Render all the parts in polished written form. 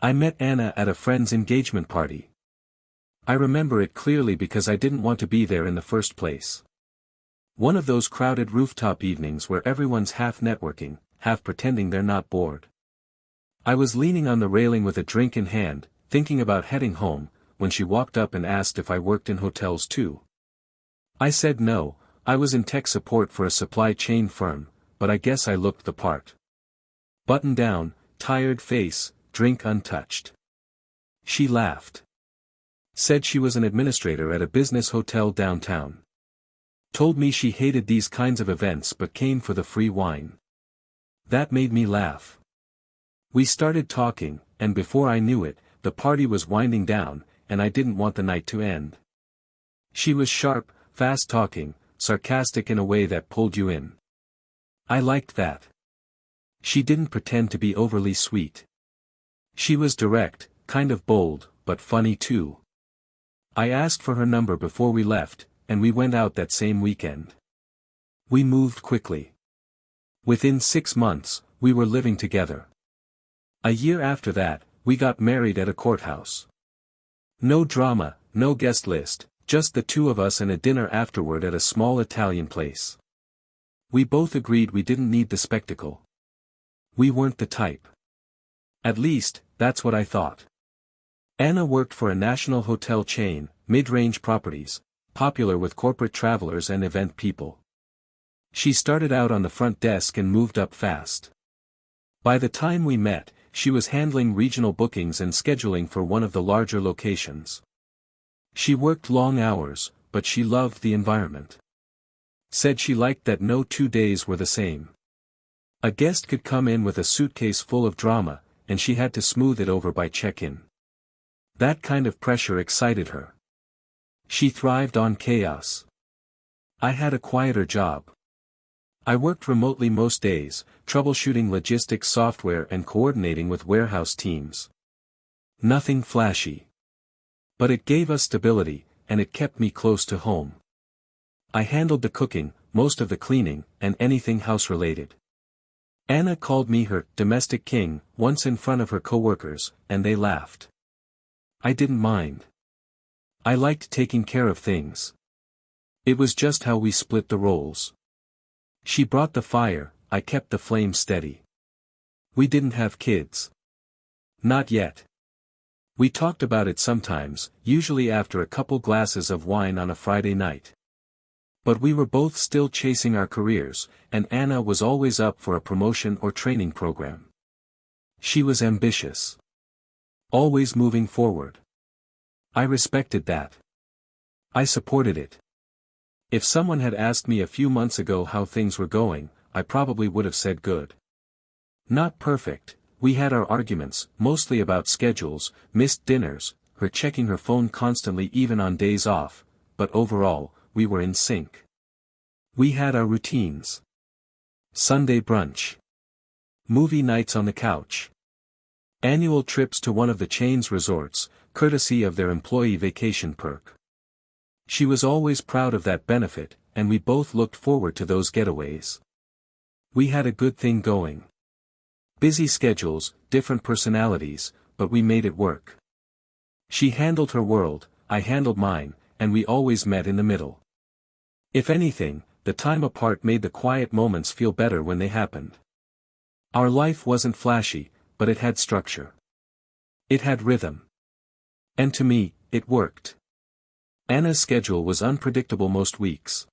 I met Anna at a friend's engagement party. I remember it clearly because I didn't want to be there in the first place. One of those crowded rooftop evenings where everyone's half networking, half pretending they're not bored. I was leaning on the railing with a drink in hand, thinking about heading home, when she walked up and asked if I worked in hotels too. I said no, I was in tech support for a supply chain firm, but I guess I looked the part. Button down, tired face, drink untouched. She laughed. Said she was an administrator at a business hotel downtown. Told me she hated these kinds of events but came for the free wine. That made me laugh. We started talking, and before I knew it, the party was winding down, and I didn't want the night to end. She was sharp, fast-talking, sarcastic in a way that pulled you in. I liked that. She didn't pretend to be overly sweet. She was direct, kind of bold, but funny too. I asked for her number before we left, and we went out that same weekend. We moved quickly. Within 6 months, we were living together. A year after that, we got married at a courthouse. No drama, no guest list, just the two of us and a dinner afterward at a small Italian place. We both agreed we didn't need the spectacle. We weren't the type. At least, that's what I thought. Anna worked for a national hotel chain, mid-range properties, popular with corporate travelers and event people. She started out on the front desk and moved up fast. By the time we met, she was handling regional bookings and scheduling for one of the larger locations. She worked long hours, but she loved the environment. Said she liked that no 2 days were the same. A guest could come in with a suitcase full of drama, and she had to smooth it over by check-in. That kind of pressure excited her. She thrived on chaos. I had a quieter job. I worked remotely most days, troubleshooting logistics software and coordinating with warehouse teams. Nothing flashy. But it gave us stability, and it kept me close to home. I handled the cooking, most of the cleaning, and anything house-related. Anna called me her domestic king once in front of her coworkers, and they laughed. I didn't mind. I liked taking care of things. It was just how we split the roles. She brought the fire, I kept the flame steady. We didn't have kids. Not yet. We talked about it sometimes, usually after a couple glasses of wine on a Friday night. But we were both still chasing our careers, and Anna was always up for a promotion or training program. She was ambitious. Always moving forward. I respected that. I supported it. If someone had asked me a few months ago how things were going, I probably would have said good. Not perfect, we had our arguments, mostly about schedules, missed dinners, her checking her phone constantly even on days off, but overall, we were in sync. We had our routines. Sunday brunch. Movie nights on the couch. Annual trips to one of the chain's resorts, courtesy of their employee vacation perk. She was always proud of that benefit, and we both looked forward to those getaways. We had a good thing going. Busy schedules, different personalities, but we made it work. She handled her world, I handled mine, and we always met in the middle. If anything, the time apart made the quiet moments feel better when they happened. Our life wasn't flashy, but it had structure. It had rhythm. And to me, it worked. Anna's schedule was unpredictable most weeks.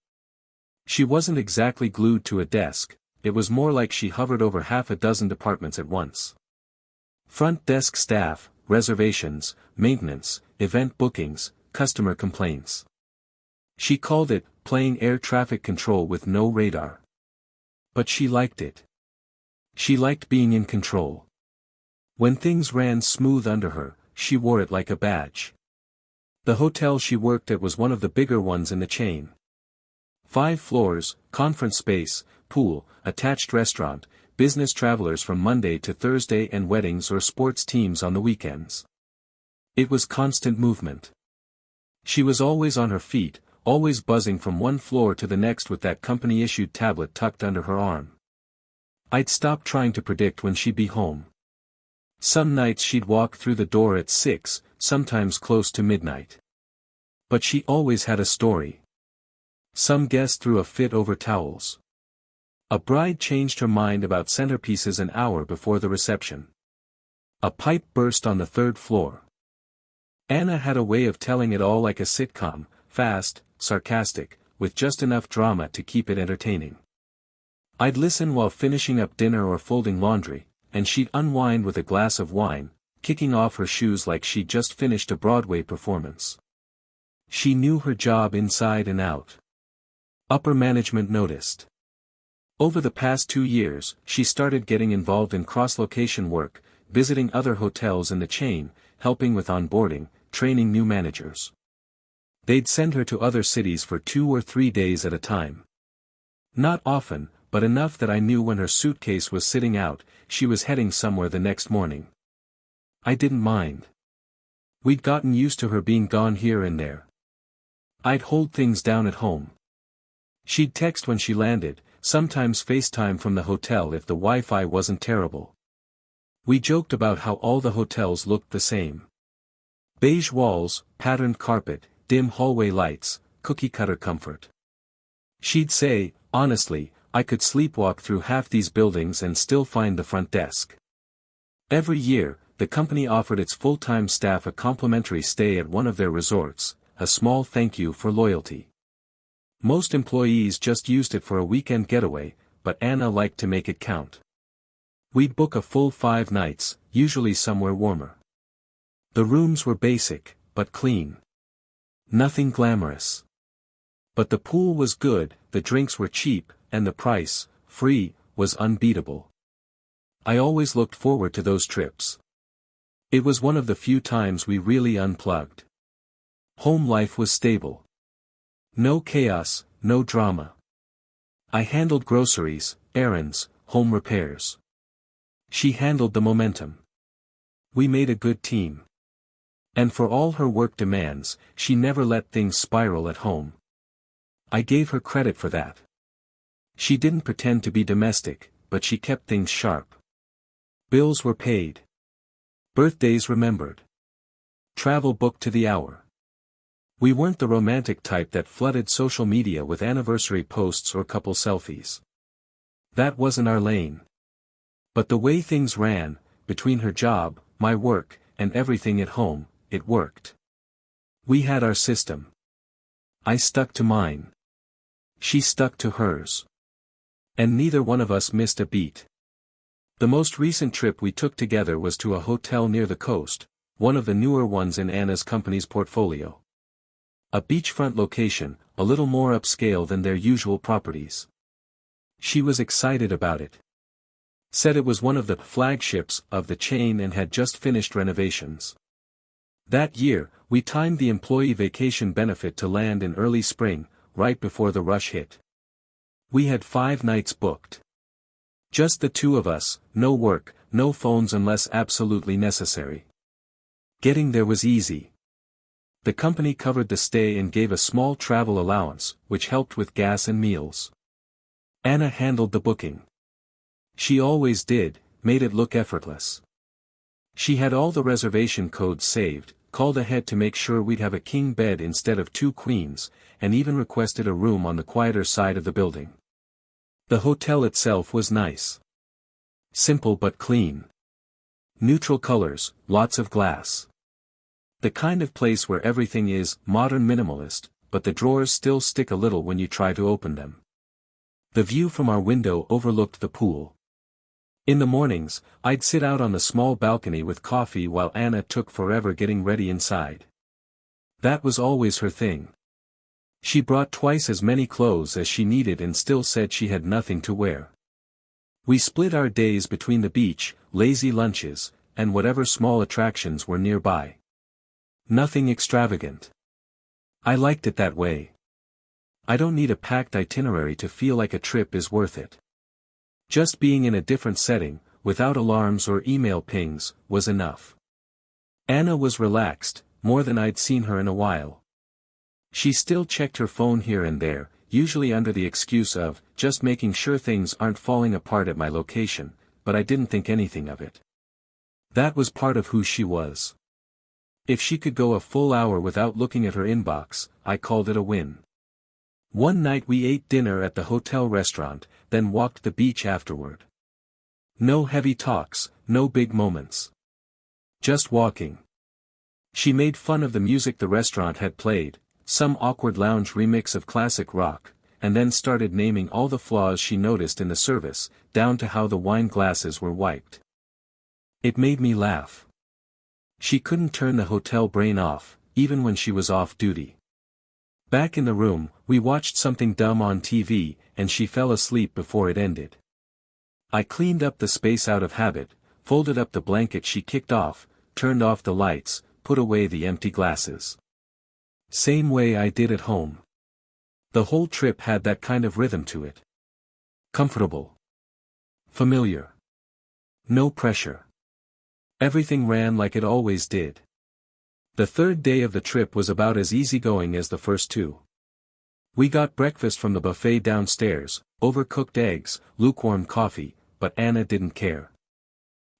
She wasn't exactly glued to a desk, it was more like she hovered over half a dozen departments at once. Front desk staff, reservations, maintenance, event bookings, customer complaints. She called it, playing air traffic control with no radar. But she liked it. She liked being in control. When things ran smooth under her, she wore it like a badge. The hotel she worked at was one of the bigger ones in the chain. 5 floors, conference space, pool, attached restaurant, business travelers from Monday to Thursday and weddings or sports teams on the weekends. It was constant movement. She was always on her feet, always buzzing from one floor to the next with that company-issued tablet tucked under her arm. I'd stop trying to predict when she'd be home. Some nights she'd walk through the door at 6, sometimes close to midnight. But she always had a story. Some guest threw a fit over towels. A bride changed her mind about centerpieces an hour before the reception. A pipe burst on the third floor. Anna had a way of telling it all like a sitcom, fast, sarcastic, with just enough drama to keep it entertaining. I'd listen while finishing up dinner or folding laundry, and she'd unwind with a glass of wine, kicking off her shoes like she'd just finished a Broadway performance. She knew her job inside and out. Upper management noticed. Over the past 2 years, she started getting involved in cross-location work, visiting other hotels in the chain, helping with onboarding, training new managers. They'd send her to other cities for 2 or 3 days at a time. Not often, but enough that I knew when her suitcase was sitting out, she was heading somewhere the next morning. I didn't mind. We'd gotten used to her being gone here and there. I'd hold things down at home. She'd text when she landed, sometimes FaceTime from the hotel if the Wi-Fi wasn't terrible. We joked about how all the hotels looked the same. Beige walls, patterned carpet, dim hallway lights, cookie-cutter comfort. She'd say, honestly, I could sleepwalk through half these buildings and still find the front desk. Every year, the company offered its full-time staff a complimentary stay at one of their resorts, a small thank you for loyalty. Most employees just used it for a weekend getaway, but Anna liked to make it count. We'd book a full 5 nights, usually somewhere warmer. The rooms were basic, but clean. Nothing glamorous. But the pool was good, the drinks were cheap, and the price, free, was unbeatable. I always looked forward to those trips. It was one of the few times we really unplugged. Home life was stable. No chaos, no drama. I handled groceries, errands, home repairs. She handled the momentum. We made a good team. And for all her work demands, she never let things spiral at home. I gave her credit for that. She didn't pretend to be domestic, but she kept things sharp. Bills were paid. Birthdays remembered. Travel booked to the hour. We weren't the romantic type that flooded social media with anniversary posts or couple selfies. That wasn't our lane. But the way things ran, between her job, my work, and everything at home, it worked. We had our system. I stuck to mine. She stuck to hers. And neither one of us missed a beat. The most recent trip we took together was to a hotel near the coast, one of the newer ones in Anna's company's portfolio. A beachfront location, a little more upscale than their usual properties. She was excited about it. Said it was one of the flagships of the chain and had just finished renovations. That year, we timed the employee vacation benefit to land in early spring, right before the rush hit. We had 5 nights booked. Just the 2 of us, no work, no phones unless absolutely necessary. Getting there was easy. The company covered the stay and gave a small travel allowance, which helped with gas and meals. Anna handled the booking. She always did, made it look effortless. She had all the reservation codes saved, called ahead to make sure we'd have a king bed instead of 2 queens, and even requested a room on the quieter side of the building. The hotel itself was nice. Simple but clean. Neutral colors, lots of glass. The kind of place where everything is modern minimalist, but the drawers still stick a little when you try to open them. The view from our window overlooked the pool. In the mornings, I'd sit out on the small balcony with coffee while Anna took forever getting ready inside. That was always her thing. She brought twice as many clothes as she needed and still said she had nothing to wear. We split our days between the beach, lazy lunches, and whatever small attractions were nearby. Nothing extravagant. I liked it that way. I don't need a packed itinerary to feel like a trip is worth it. Just being in a different setting, without alarms or email pings, was enough. Anna was relaxed, more than I'd seen her in a while. She still checked her phone here and there, usually under the excuse of just making sure things aren't falling apart at my location, but I didn't think anything of it. That was part of who she was. If she could go a full hour without looking at her inbox, I called it a win. One night we ate dinner at the hotel restaurant, then walked the beach afterward. No heavy talks, no big moments. Just walking. She made fun of the music the restaurant had played, some awkward lounge remix of classic rock, and then started naming all the flaws she noticed in the service, down to how the wine glasses were wiped. It made me laugh. She couldn't turn the hotel brain off, even when she was off duty. Back in the room, we watched something dumb on TV, and she fell asleep before it ended. I cleaned up the space out of habit, folded up the blanket she kicked off, turned off the lights, put away the empty glasses. Same way I did at home. The whole trip had that kind of rhythm to it. Comfortable. Familiar. No pressure. Everything ran like it always did. The third day of the trip was about as easygoing as the first two. We got breakfast from the buffet downstairs, overcooked eggs, lukewarm coffee, but Anna didn't care.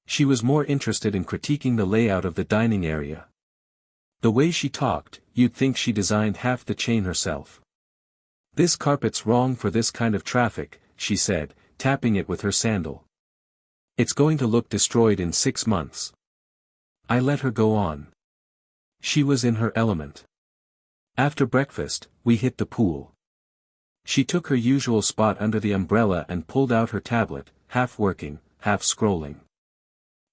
She was more interested in critiquing the layout of the dining area. The way she talked, you'd think she designed half the chain herself. "This carpet's wrong for this kind of traffic," she said, tapping it with her sandal. "It's going to look destroyed in 6 months." I let her go on. She was in her element. After breakfast, we hit the pool. She took her usual spot under the umbrella and pulled out her tablet, half working, half scrolling.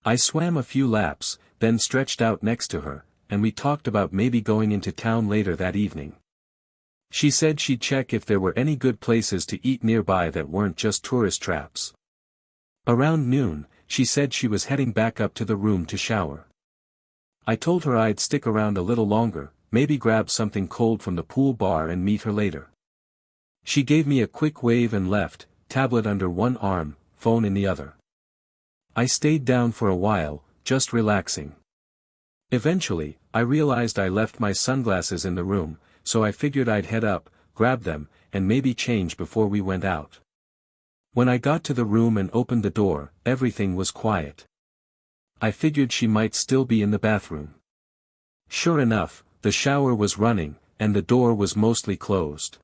I swam a few laps, then stretched out next to her, and we talked about maybe going into town later that evening. She said she'd check if there were any good places to eat nearby that weren't just tourist traps. Around noon, she said she was heading back up to the room to shower. I told her I'd stick around a little longer, maybe grab something cold from the pool bar and meet her later. She gave me a quick wave and left, tablet under one arm, phone in the other. I stayed down for a while, just relaxing. Eventually, I realized I left my sunglasses in the room, so I figured I'd head up, grab them, and maybe change before we went out. When I got to the room and opened the door, everything was quiet. I figured she might still be in the bathroom. Sure enough, the shower was running, and the door was mostly closed.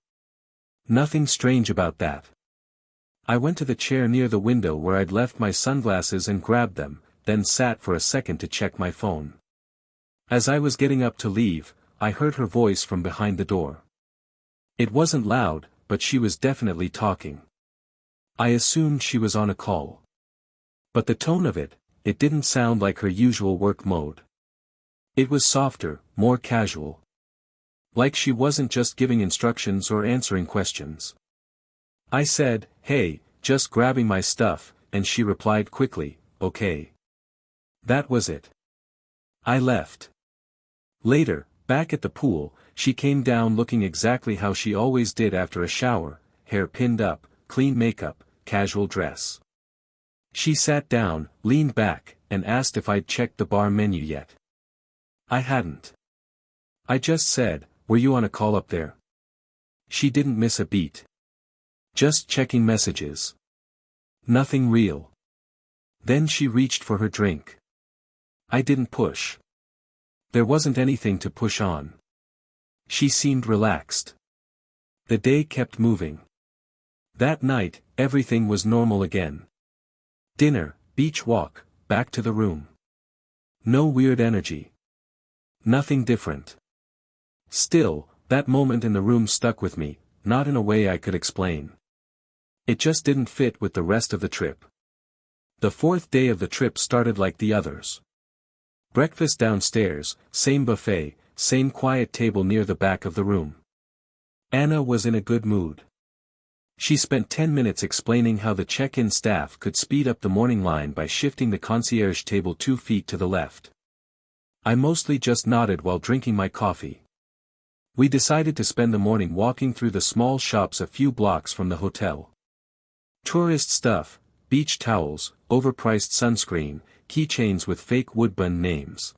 Nothing strange about that. I went to the chair near the window where I'd left my sunglasses and grabbed them, then sat for a second to check my phone. As I was getting up to leave, I heard her voice from behind the door. It wasn't loud, but she was definitely talking. I assumed she was on a call. But the tone of it didn't sound like her usual work mode. It was softer, more casual. Like she wasn't just giving instructions or answering questions. I said, "Hey, just grabbing my stuff," and she replied quickly, "Okay." That was it. I left. Later, back at the pool, she came down looking exactly how she always did after a shower, hair pinned up, clean makeup, casual dress. She sat down, leaned back, and asked if I'd checked the bar menu yet. I hadn't. I just said, "Were you on a call up there?" She didn't miss a beat. Just checking messages. Nothing real. Then she reached for her drink. I didn't push. There wasn't anything to push on. She seemed relaxed. The day kept moving. That night, everything was normal again. Dinner, beach walk, back to the room. No weird energy. Nothing different. Still, that moment in the room stuck with me, not in a way I could explain. It just didn't fit with the rest of the trip. The fourth day of the trip started like the others. Breakfast downstairs, same buffet, same quiet table near the back of the room. Anna was in a good mood. She spent 10 minutes explaining how the check-in staff could speed up the morning line by shifting the concierge table 2 feet to the left. I mostly just nodded while drinking my coffee. We decided to spend the morning walking through the small shops a few blocks from the hotel. Tourist stuff, beach towels, overpriced sunscreen, keychains with fake woodbine names.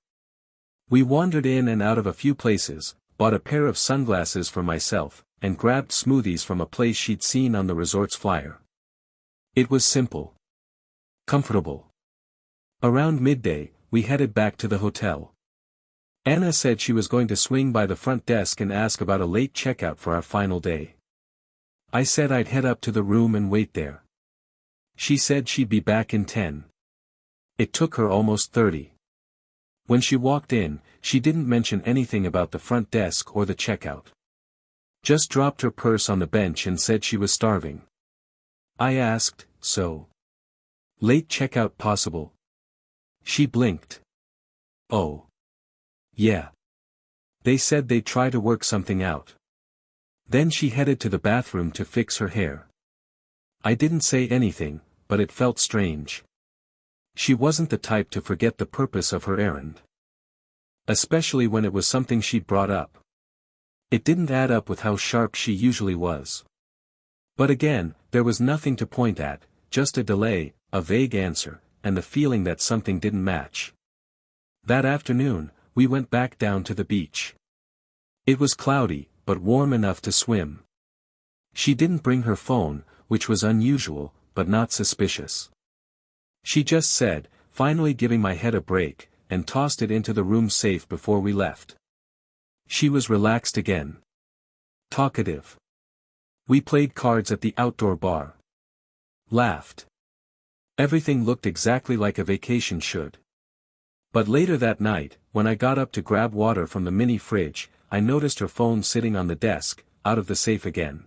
We wandered in and out of a few places, bought a pair of sunglasses for myself, and grabbed smoothies from a place she'd seen on the resort's flyer. It was simple. Comfortable. Around midday, we headed back to the hotel. Anna said she was going to swing by the front desk and ask about a late checkout for our final day. I said I'd head up to the room and wait there. She said she'd be back in 10. It took her almost 30. When she walked in, she didn't mention anything about the front desk or the checkout. Just dropped her purse on the bench and said she was starving. I asked, so? Late checkout possible? She blinked. Oh. Yeah. They said they'd try to work something out. Then she headed to the bathroom to fix her hair. I didn't say anything, but it felt strange. She wasn't the type to forget the purpose of her errand. Especially when it was something she'd brought up. It didn't add up with how sharp she usually was. But again, there was nothing to point at, just a delay, a vague answer, and the feeling that something didn't match. That afternoon, we went back down to the beach. It was cloudy, but warm enough to swim. She didn't bring her phone, which was unusual, but not suspicious. She just said, finally giving my head a break, and tossed it into the room safe before we left. She was relaxed again. Talkative. We played cards at the outdoor bar. Laughed. Everything looked exactly like a vacation should. But later that night, when I got up to grab water from the mini fridge, I noticed her phone sitting on the desk, out of the safe again.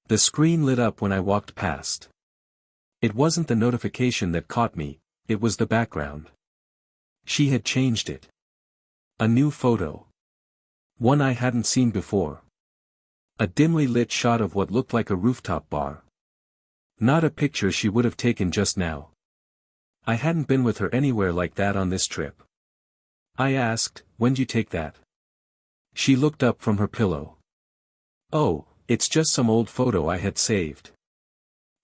The screen lit up when I walked past. It wasn't the notification that caught me, it was the background. She had changed it. A new photo. One I hadn't seen before. A dimly lit shot of what looked like a rooftop bar. Not a picture she would have taken just now. I hadn't been with her anywhere like that on this trip. I asked, "When'd you take that?" She looked up from her pillow. "Oh, it's just some old photo I had saved.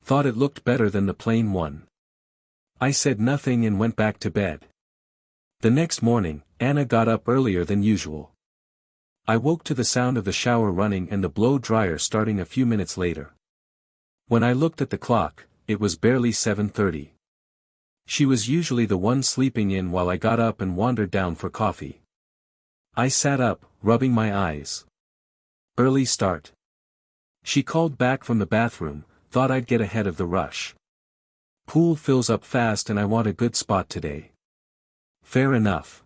Thought it looked better than the plain one." I said nothing and went back to bed. The next morning, Anna got up earlier than usual. I woke to the sound of the shower running and the blow dryer starting a few minutes later. When I looked at the clock, it was barely 7:30. She was usually the one sleeping in while I got up and wandered down for coffee. I sat up, rubbing my eyes. Early start. She called back from the bathroom, thought I'd get ahead of the rush. Pool fills up fast and I want a good spot today. Fair enough.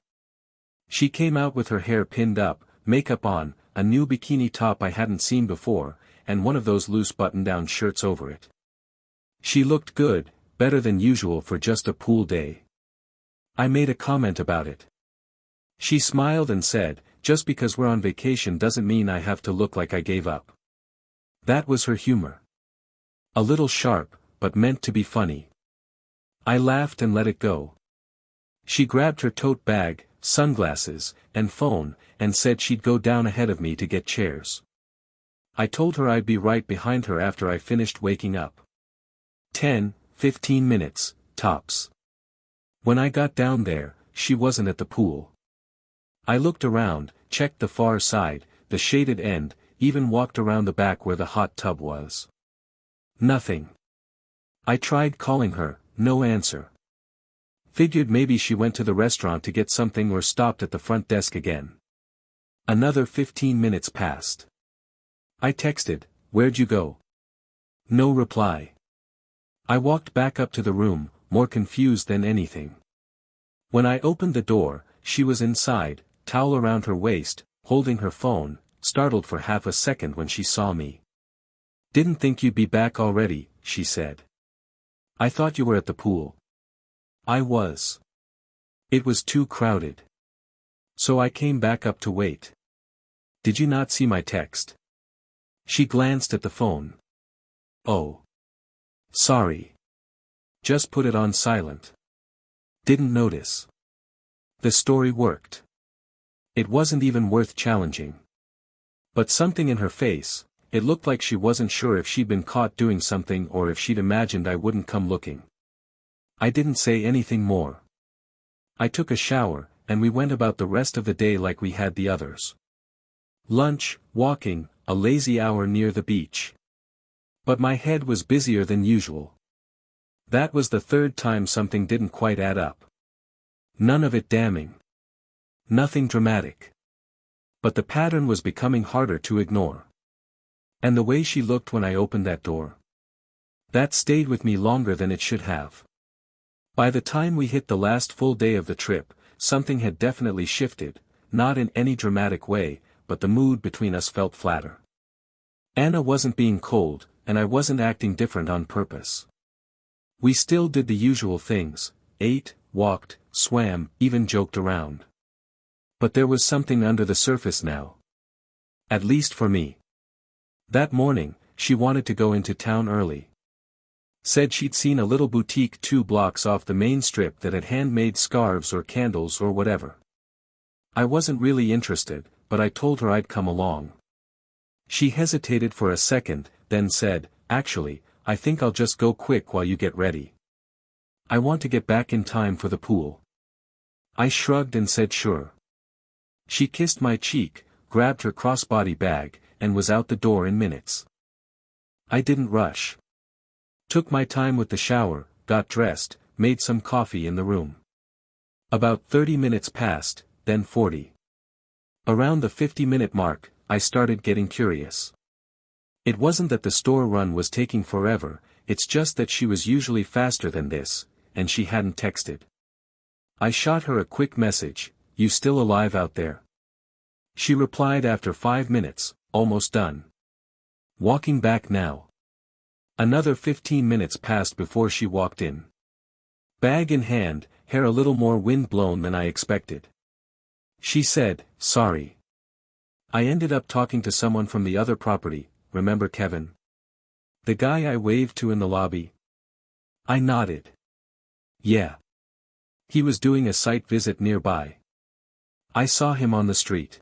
She came out with her hair pinned up, makeup on, a new bikini top I hadn't seen before, and one of those loose button-down shirts over it. She looked good, better than usual for just a pool day. I made a comment about it. She smiled and said, "Just because we're on vacation doesn't mean I have to look like I gave up." That was her humor. A little sharp, but meant to be funny. I laughed and let it go. She grabbed her tote bag, sunglasses, and phone, and said she'd go down ahead of me to get chairs. I told her I'd be right behind her after I finished waking up. 10-15 minutes, tops. When I got down there, she wasn't at the pool. I looked around, checked the far side, the shaded end, even walked around the back where the hot tub was. Nothing. I tried calling her, no answer. Figured maybe she went to the restaurant to get something or stopped at the front desk again. Another 15 minutes passed. I texted, "Where'd you go?" No reply. I walked back up to the room, more confused than anything. When I opened the door, she was inside, towel around her waist, holding her phone, startled for half a second when she saw me. "Didn't think you'd be back already," she said. "I thought you were at the pool." I was. It was too crowded. So I came back up to wait. "Did you not see my text?" She glanced at the phone. "Oh. Sorry. Just put it on silent. Didn't notice." The story worked. It wasn't even worth challenging. But something in her face, it looked like she wasn't sure if she'd been caught doing something or if she'd imagined I wouldn't come looking. I didn't say anything more. I took a shower, and we went about the rest of the day like we had the others. Lunch, walking, a lazy hour near the beach. But my head was busier than usual. That was the third time something didn't quite add up. None of it damning. Nothing dramatic. But the pattern was becoming harder to ignore. And the way she looked when I opened that door. That stayed with me longer than it should have. By the time we hit the last full day of the trip, something had definitely shifted, not in any dramatic way, but the mood between us felt flatter. Anna wasn't being cold, and I wasn't acting different on purpose. We still did the usual things, ate, walked, swam, even joked around. But there was something under the surface now. At least for me. That morning, she wanted to go into town early. Said she'd seen a little boutique 2 blocks off the main strip that had handmade scarves or candles or whatever. I wasn't really interested, but I told her I'd come along. She hesitated for a second, then said, "Actually, I think I'll just go quick while you get ready. I want to get back in time for the pool." I shrugged and said sure. She kissed my cheek, grabbed her crossbody bag, and was out the door in minutes. I didn't rush. Took my time with the shower, got dressed, made some coffee in the room. About 30 minutes passed, then 40. Around the 50-minute mark, I started getting curious. It wasn't that the store run was taking forever, it's just that she was usually faster than this, and she hadn't texted. I shot her a quick message, "You still alive out there?" She replied after 5 minutes, "Almost done. Walking back now." Another 15 minutes passed before she walked in. Bag in hand, hair a little more wind-blown than I expected. She said, "Sorry. I ended up talking to someone from the other property, remember Kevin? The guy I waved to in the lobby?" I nodded. "Yeah. He was doing a site visit nearby. I saw him on the street.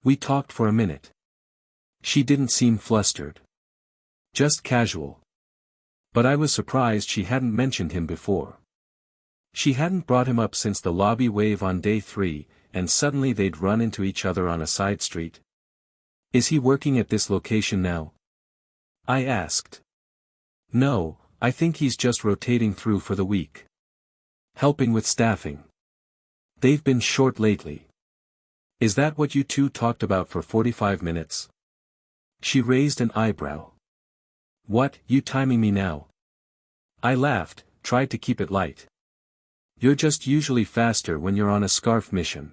We talked for a minute." She didn't seem flustered. Just casual. But I was surprised she hadn't mentioned him before. She hadn't brought him up since the lobby wave on day 3, and suddenly they'd run into each other on a side street. "Is he working at this location now?" I asked. "No, I think he's just rotating through for the week. Helping with staffing. They've been short lately." "Is that what you two talked about for 45 minutes? She raised an eyebrow. "What, you timing me now?" I laughed, tried to keep it light. "You're just usually faster when you're on a scarf mission."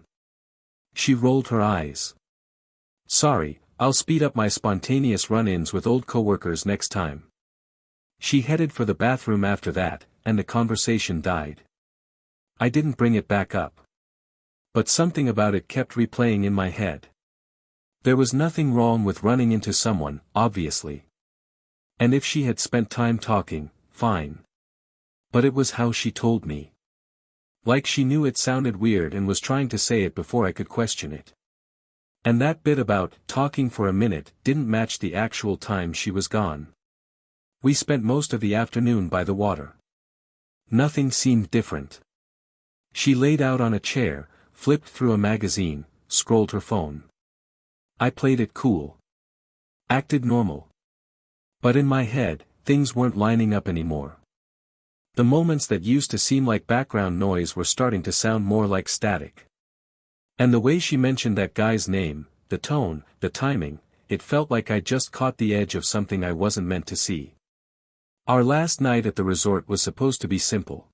She rolled her eyes. "Sorry, I'll speed up my spontaneous run-ins with old coworkers next time." She headed for the bathroom after that, and the conversation died. I didn't bring it back up. But something about it kept replaying in my head. There was nothing wrong with running into someone, obviously. And if she had spent time talking, fine. But it was how she told me. Like she knew it sounded weird and was trying to say it before I could question it. And that bit about talking for a minute didn't match the actual time she was gone. We spent most of the afternoon by the water. Nothing seemed different. She laid out on a chair, flipped through a magazine, scrolled her phone. I played it cool. Acted normal. But in my head, things weren't lining up anymore. The moments that used to seem like background noise were starting to sound more like static. And the way she mentioned that guy's name, the tone, the timing, it felt like I just caught the edge of something I wasn't meant to see. Our last night at the resort was supposed to be simple.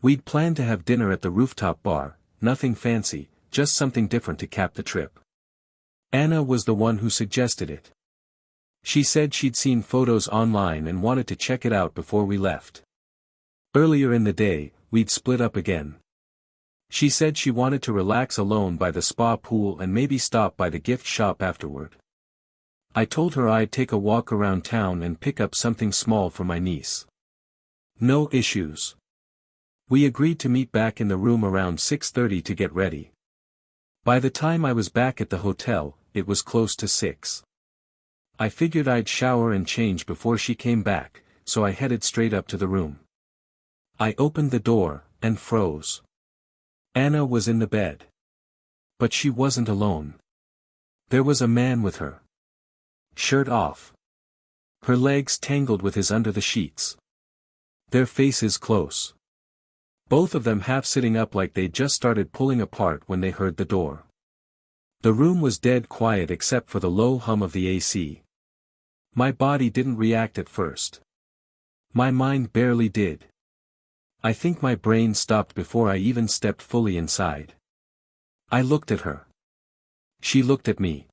We'd planned to have dinner at the rooftop bar, nothing fancy, just something different to cap the trip. Anna was the one who suggested it. She said she'd seen photos online and wanted to check it out before we left. Earlier in the day, we'd split up again. She said she wanted to relax alone by the spa pool and maybe stop by the gift shop afterward. I told her I'd take a walk around town and pick up something small for my niece. No issues. We agreed to meet back in the room around 6:30 to get ready. By the time I was back at the hotel, it was close to 6. I figured I'd shower and change before she came back, so I headed straight up to the room. I opened the door, and froze. Anna was in the bed. But she wasn't alone. There was a man with her. Shirt off. Her legs tangled with his under the sheets. Their faces close. Both of them half sitting up like they'd just started pulling apart when they heard the door. The room was dead quiet except for the low hum of the AC. My body didn't react at first. My mind barely did. I think my brain stopped before I even stepped fully inside. I looked at her. She looked at me.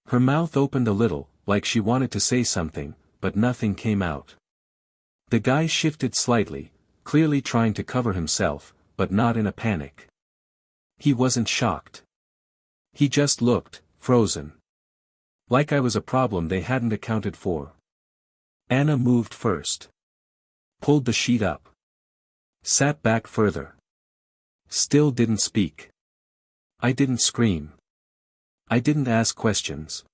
Her mouth opened a little, like she wanted to say something, but nothing came out. The guy shifted slightly, clearly trying to cover himself, but not in a panic. He wasn't shocked. He just looked, frozen. Like I was a problem they hadn't accounted for. Anna moved first. Pulled the sheet up. Sat back further. Still didn't speak. I didn't scream. I didn't ask questions.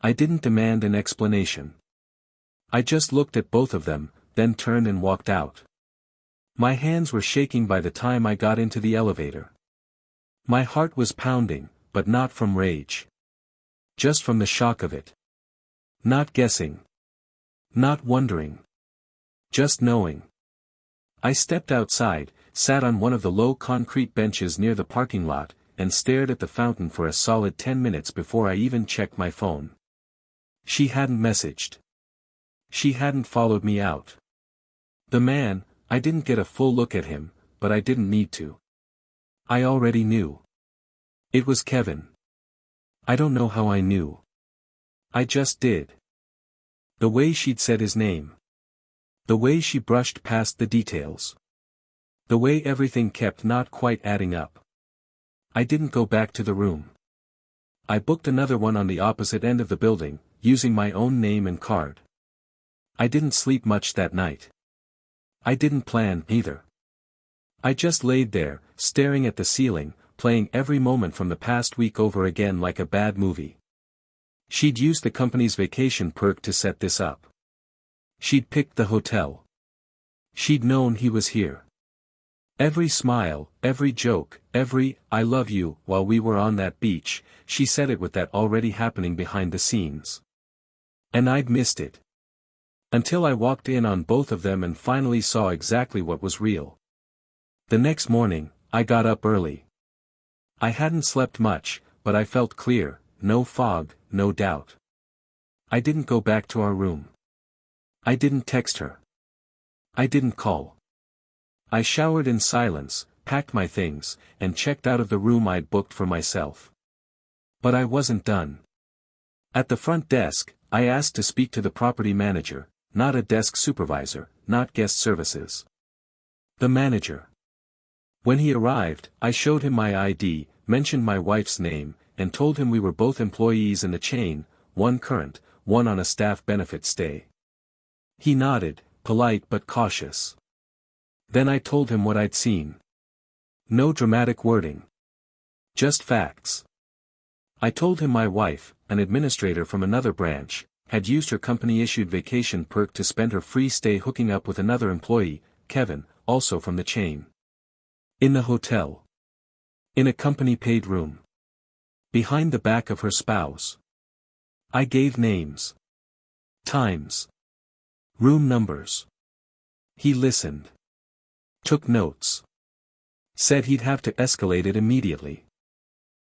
I didn't demand an explanation. I just looked at both of them, then turned and walked out. My hands were shaking by the time I got into the elevator. My heart was pounding, but not from rage. Just from the shock of it. Not guessing. Not wondering. Just knowing. I stepped outside, sat on one of the low concrete benches near the parking lot, and stared at the fountain for a solid 10 minutes before I even checked my phone. She hadn't messaged. She hadn't followed me out. The man, I didn't get a full look at him, but I didn't need to. I already knew. It was Kevin. I don't know how I knew. I just did. The way she'd said his name. The way she brushed past the details. The way everything kept not quite adding up. I didn't go back to the room. I booked another one on the opposite end of the building, using my own name and card. I didn't sleep much that night. I didn't plan, either. I just laid there, staring at the ceiling, playing every moment from the past week over again like a bad movie. She'd used the company's vacation perk to set this up. She'd picked the hotel. She'd known he was here. Every smile, every joke, every "I love you" while we were on that beach, she said it with that already happening behind the scenes. And I'd missed it. Until I walked in on both of them and finally saw exactly what was real. The next morning, I got up early. I hadn't slept much, but I felt clear, no fog, no doubt. I didn't go back to our room. I didn't text her. I didn't call. I showered in silence, packed my things, and checked out of the room I'd booked for myself. But I wasn't done. At the front desk, I asked to speak to the property manager, not a desk supervisor, not guest services. The manager. When he arrived, I showed him my ID, mentioned my wife's name, and told him we were both employees in the chain, one current, one on a staff benefit stay. He nodded, polite but cautious. Then I told him what I'd seen. No dramatic wording. Just facts. I told him my wife, an administrator from another branch, had used her company-issued vacation perk to spend her free stay hooking up with another employee, Kevin, also from the chain. In the hotel. In a company-paid room. Behind the back of her spouse. I gave names. Times. Room numbers. He listened. Took notes. Said he'd have to escalate it immediately.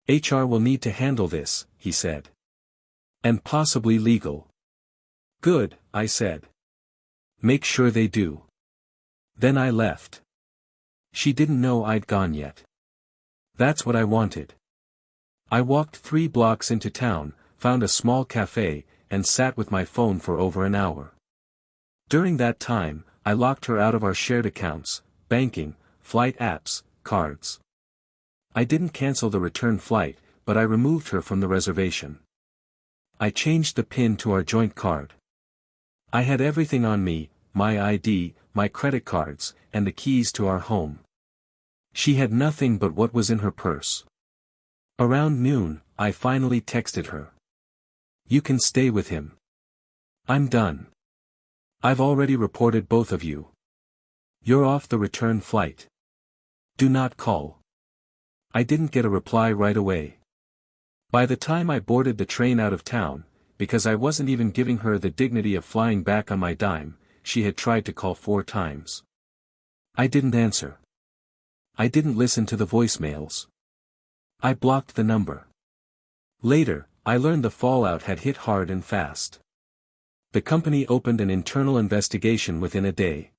HR will need to handle this, he said. And possibly legal. Good, I said. Make sure they do. Then I left. She didn't know I'd gone yet. That's what I wanted. I walked 3 blocks into town, found a small cafe, and sat with my phone for over an hour. During that time, I locked her out of our shared accounts, banking, flight apps, cards. I didn't cancel the return flight, but I removed her from the reservation. I changed the PIN to our joint card. I had everything on me, my ID, my credit cards, and the keys to our home. She had nothing but what was in her purse. Around noon, I finally texted her. You can stay with him. I'm done. I've already reported both of you. You're off the return flight. Do not call. I didn't get a reply right away. By the time I boarded the train out of town, because I wasn't even giving her the dignity of flying back on my dime, she had tried to call 4 times. I didn't answer. I didn't listen to the voicemails. I blocked the number. Later, I learned the fallout had hit hard and fast. The company opened an internal investigation within a day.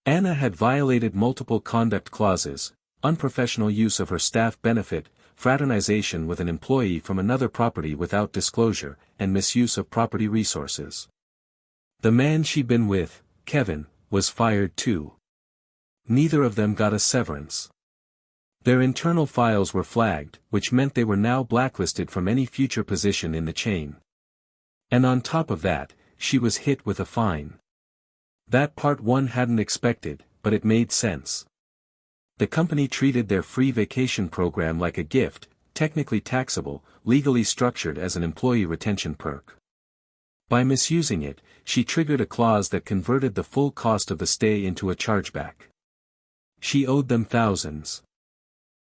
Anna had violated multiple conduct clauses, unprofessional use of her staff benefit, fraternization with an employee from another property without disclosure, and misuse of property resources. The man she'd been with, Kevin, was fired too. Neither of them got a severance. Their internal files were flagged, which meant they were now blacklisted from any future position in the chain. And on top of that, she was hit with a fine. That part one hadn't expected, but it made sense. The company treated their free vacation program like a gift, technically taxable, legally structured as an employee retention perk. By misusing it, she triggered a clause that converted the full cost of the stay into a chargeback. She owed them thousands.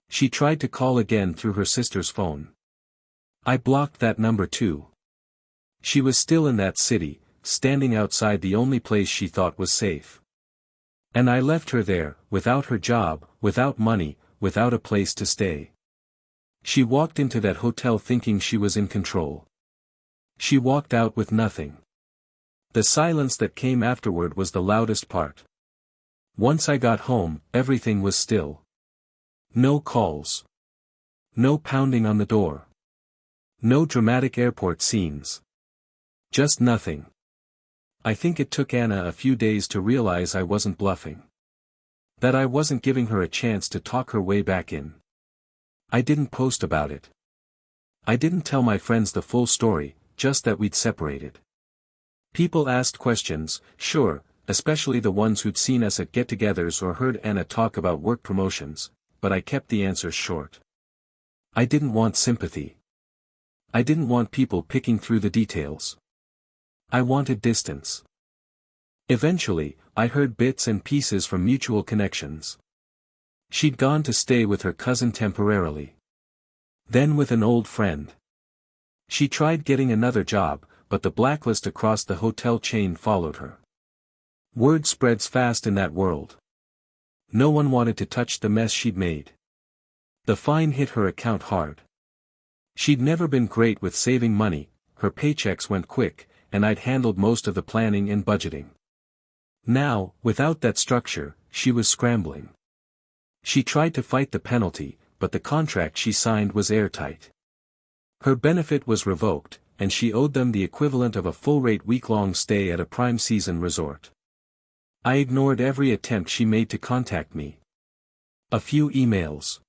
She tried to call again through her sister's phone. I blocked that number too. She was still in that city, standing outside the only place she thought was safe. And I left her there, without her job, without money, without a place to stay. She walked into that hotel thinking she was in control. She walked out with nothing. The silence that came afterward was the loudest part. Once I got home, everything was still. No calls. No pounding on the door. No dramatic airport scenes. Just nothing. I think it took Anna a few days to realize I wasn't bluffing. That I wasn't giving her a chance to talk her way back in. I didn't post about it. I didn't tell my friends the full story, just that we'd separated. People asked questions, sure, especially the ones who'd seen us at get-togethers or heard Anna talk about work promotions, but I kept the answers short. I didn't want sympathy. I didn't want people picking through the details. I wanted distance. Eventually, I heard bits and pieces from mutual connections. She'd gone to stay with her cousin temporarily. Then with an old friend. She tried getting another job, but the blacklist across the hotel chain followed her. Word spreads fast in that world. No one wanted to touch the mess she'd made. The fine hit her account hard. She'd never been great with saving money, her paychecks went quick, and I'd handled most of the planning and budgeting. Now, without that structure, she was scrambling. She tried to fight the penalty, but the contract she signed was airtight. Her benefit was revoked, and she owed them the equivalent of a full-rate week-long stay at a prime season resort. I ignored every attempt she made to contact me. A few emails.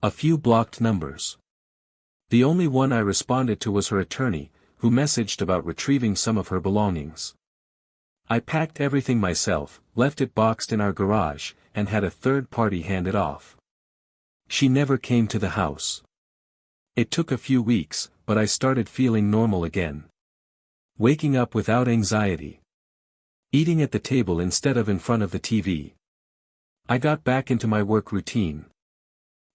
A few blocked numbers. The only one I responded to was her attorney, who messaged about retrieving some of her belongings. I packed everything myself, left it boxed in our garage, and had a third party hand it off. She never came to the house. It took a few weeks, but I started feeling normal again. Waking up without anxiety. Eating at the table instead of in front of the TV. I got back into my work routine.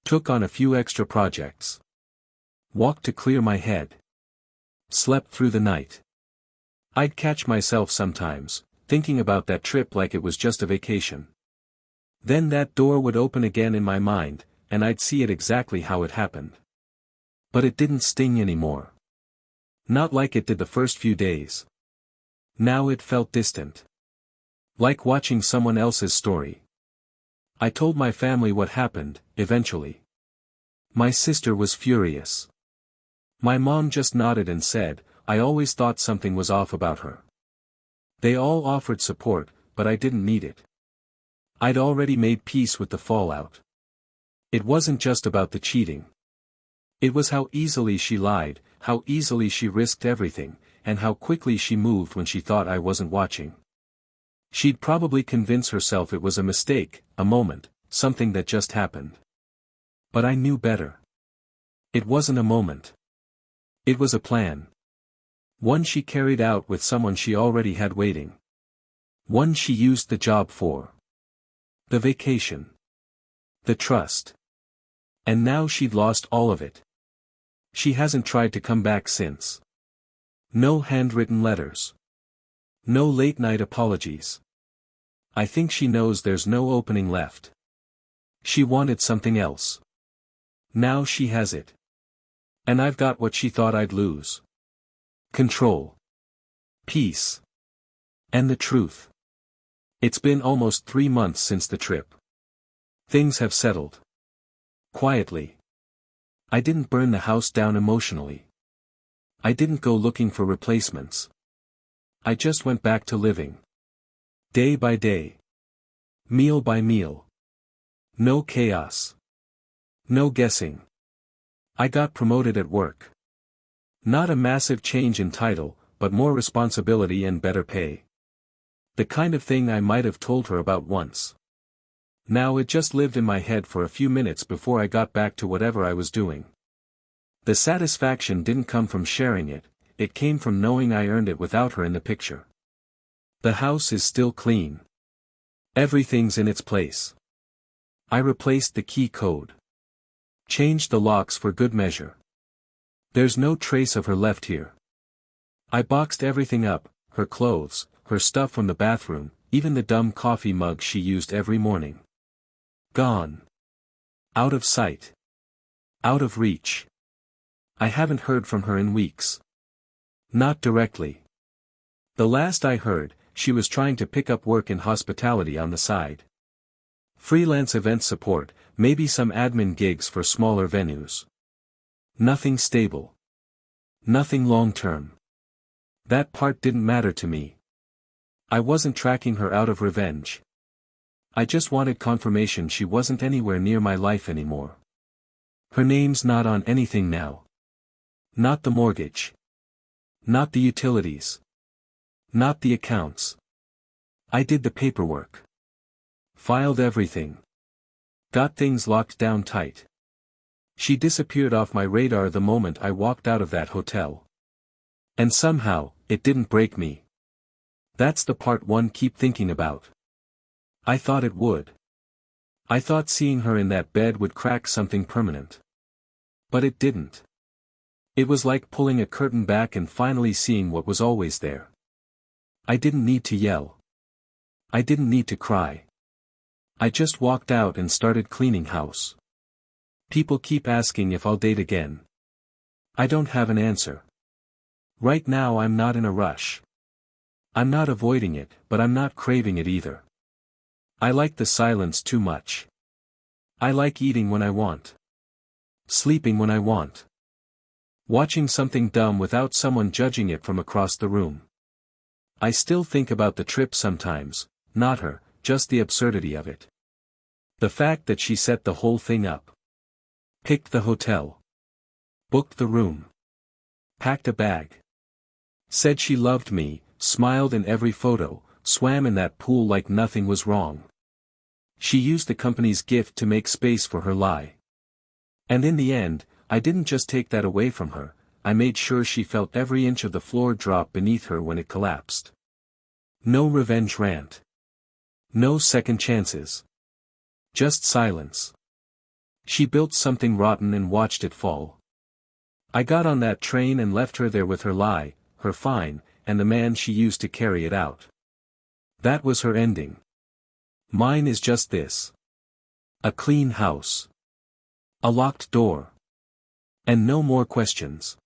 Took on a few extra projects. Walked to clear my head. Slept through the night. I'd catch myself sometimes, thinking about that trip like it was just a vacation. Then that door would open again in my mind, and I'd see it exactly how it happened. But it didn't sting anymore. Not like it did the first few days. Now it felt distant. Like watching someone else's story. I told my family what happened, eventually. My sister was furious. My mom just nodded and said, I always thought something was off about her. They all offered support, but I didn't need it. I'd already made peace with the fallout. It wasn't just about the cheating. It was how easily she lied, how easily she risked everything, and how quickly she moved when she thought I wasn't watching. She'd probably convince herself it was a mistake, a moment, something that just happened. But I knew better. It wasn't a moment. It was a plan. One she carried out with someone she already had waiting. One she used the job for. The vacation. The trust. And now she'd lost all of it. She hasn't tried to come back since. No handwritten letters. No late-night apologies. I think she knows there's no opening left. She wanted something else. Now she has it. And I've got what she thought I'd lose. Control. Peace. And the truth. It's been almost 3 months since the trip. Things have settled. Quietly. I didn't burn the house down emotionally. I didn't go looking for replacements. I just went back to living. Day by day. Meal by meal. No chaos. No guessing. I got promoted at work. Not a massive change in title, but more responsibility and better pay. The kind of thing I might have told her about once. Now it just lived in my head for a few minutes before I got back to whatever I was doing. The satisfaction didn't come from sharing it, it came from knowing I earned it without her in the picture. The house is still clean. Everything's in its place. I replaced the key code. Changed the locks for good measure. There's no trace of her left here. I boxed everything up, her clothes, her stuff from the bathroom, even the dumb coffee mug she used every morning. Gone. Out of sight. Out of reach. I haven't heard from her in weeks. Not directly. The last I heard, she was trying to pick up work in hospitality on the side. Freelance event support, maybe some admin gigs for smaller venues. Nothing stable. Nothing long-term. That part didn't matter to me. I wasn't tracking her out of revenge. I just wanted confirmation she wasn't anywhere near my life anymore. Her name's not on anything now. Not the mortgage. Not the utilities. Not the accounts. I did the paperwork. Filed everything. Got things locked down tight. She disappeared off my radar the moment I walked out of that hotel. And somehow, it didn't break me. That's the part one keep thinking about. I thought it would. I thought seeing her in that bed would crack something permanent. But it didn't. It was like pulling a curtain back and finally seeing what was always there. I didn't need to yell. I didn't need to cry. I just walked out and started cleaning house. People keep asking if I'll date again. I don't have an answer. Right now I'm not in a rush. I'm not avoiding it, but I'm not craving it either. I like the silence too much. I like eating when I want. Sleeping when I want. Watching something dumb without someone judging it from across the room. I still think about the trip sometimes, not her, just the absurdity of it. The fact that she set the whole thing up. Picked the hotel. Booked the room. Packed a bag. Said she loved me, smiled in every photo, swam in that pool like nothing was wrong. She used the company's gift to make space for her lie. And in the end, I didn't just take that away from her, I made sure she felt every inch of the floor drop beneath her when it collapsed. No revenge rant. No second chances. Just silence. She built something rotten and watched it fall. I got on that train and left her there with her lie, her fine, and the man she used to carry it out. That was her ending. Mine is just this. A clean house. A locked door. And no more questions.